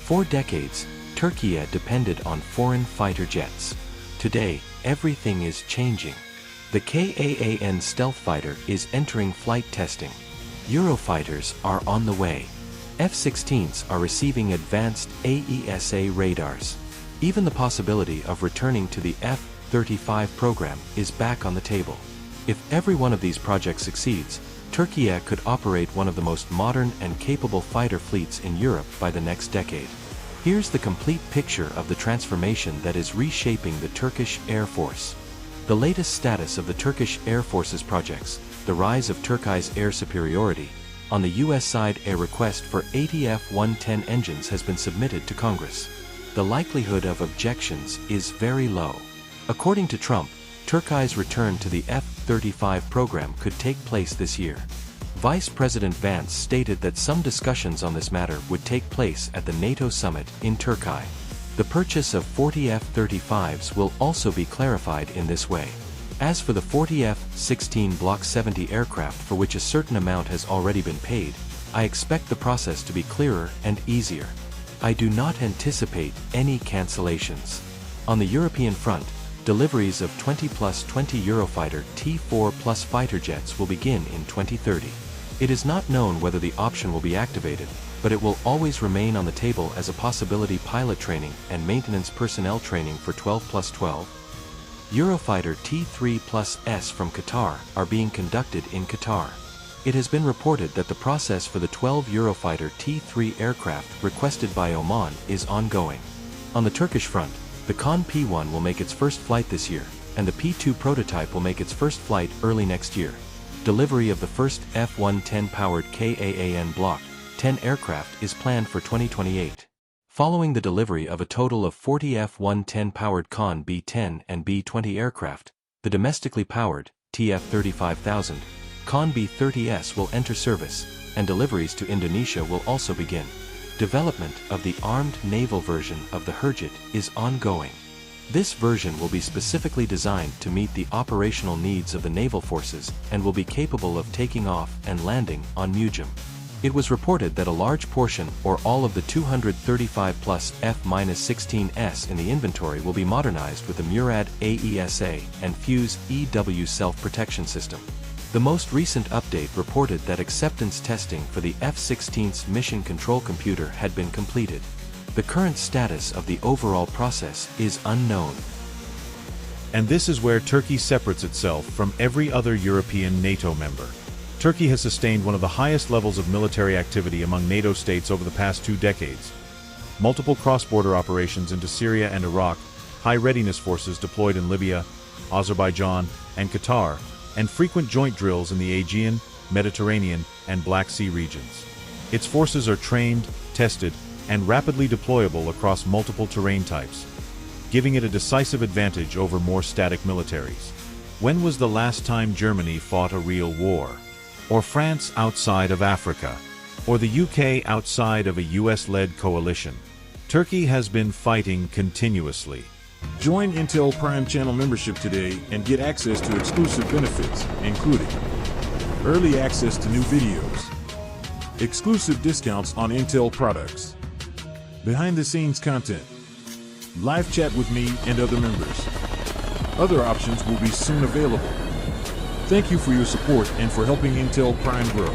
For decades, Türkiye depended on foreign fighter jets. Today, everything is changing. The KAAN stealth fighter is entering flight testing. Eurofighters are on the way. F-16s are receiving advanced AESA radars. Even the possibility of returning to the F-35 program is back on the table. If every one of these projects succeeds, Türkiye could operate one of the most modern and capable fighter fleets in Europe by the next decade. Here's the complete picture of the transformation that is reshaping the Turkish Air Force. The latest status of the Turkish Air Force's projects, the rise of Turkiye's air superiority. On the US side, a request for 80 F-110 engines has been submitted to Congress. The likelihood of objections is very low. According to Trump, Türkiye's return to the F-35 program could take place this year. Vice President Vance stated that some discussions on this matter would take place at the NATO summit in Türkiye. The purchase of 40 F-35s will also be clarified in this way. As for the 40 F-16 Block 70 aircraft for which a certain amount has already been paid, I expect the process to be clearer and easier. I do not anticipate any cancellations. On the European front, deliveries of 20+20 Eurofighter T4+ fighter jets will begin in 2030. It is not known whether the option will be activated, but it will always remain on the table as a possibility. Pilot training and maintenance personnel training for 12+12 Eurofighter T3+S from Qatar are being conducted in Qatar. It has been reported that the process for the 12 Eurofighter T3 aircraft requested by Oman is ongoing. On the Turkish front, the KAAN P1 will make its first flight this year, and the P2 prototype will make its first flight early next year. Delivery of the first F-110-powered KAAN Block 10 aircraft is planned for 2028. Following the delivery of a total of 40 F-110-powered KAAN B-10 and B-20 aircraft, the domestically powered TF-35000 KAAN B-30S will enter service, and deliveries to Indonesia will also begin. Development of the armed naval version of the Hurjet is ongoing. This version will be specifically designed to meet the operational needs of the naval forces and will be capable of taking off and landing on Mujam. It was reported that a large portion or all of the 235+ F-16S in the inventory will be modernized with the Murad AESA and Fuse EW self-protection system. The most recent update reported that acceptance testing for the F-16's mission control computer had been completed. The current status of the overall process is unknown. And this is where Turkey separates itself from every other European NATO member. Turkey has sustained one of the highest levels of military activity among NATO states over the past 2 decades. Multiple cross-border operations into Syria and Iraq, high readiness forces deployed in Libya, Azerbaijan, and Qatar, and frequent joint drills in the Aegean, Mediterranean, and Black Sea regions. Its forces are trained, tested, and rapidly deployable across multiple terrain types, giving it a decisive advantage over more static militaries. When was the last time Germany fought a real war? Or France outside of Africa? Or the UK outside of a US-led coalition? Turkey has been fighting continuously. Join Intel Prime Channel membership today and get access to exclusive benefits, including early access to new videos, exclusive discounts on Intel products, behind-the-scenes content, live chat with me and other members. Other options will be soon available. Thank you for your support and for helping Intel Prime grow.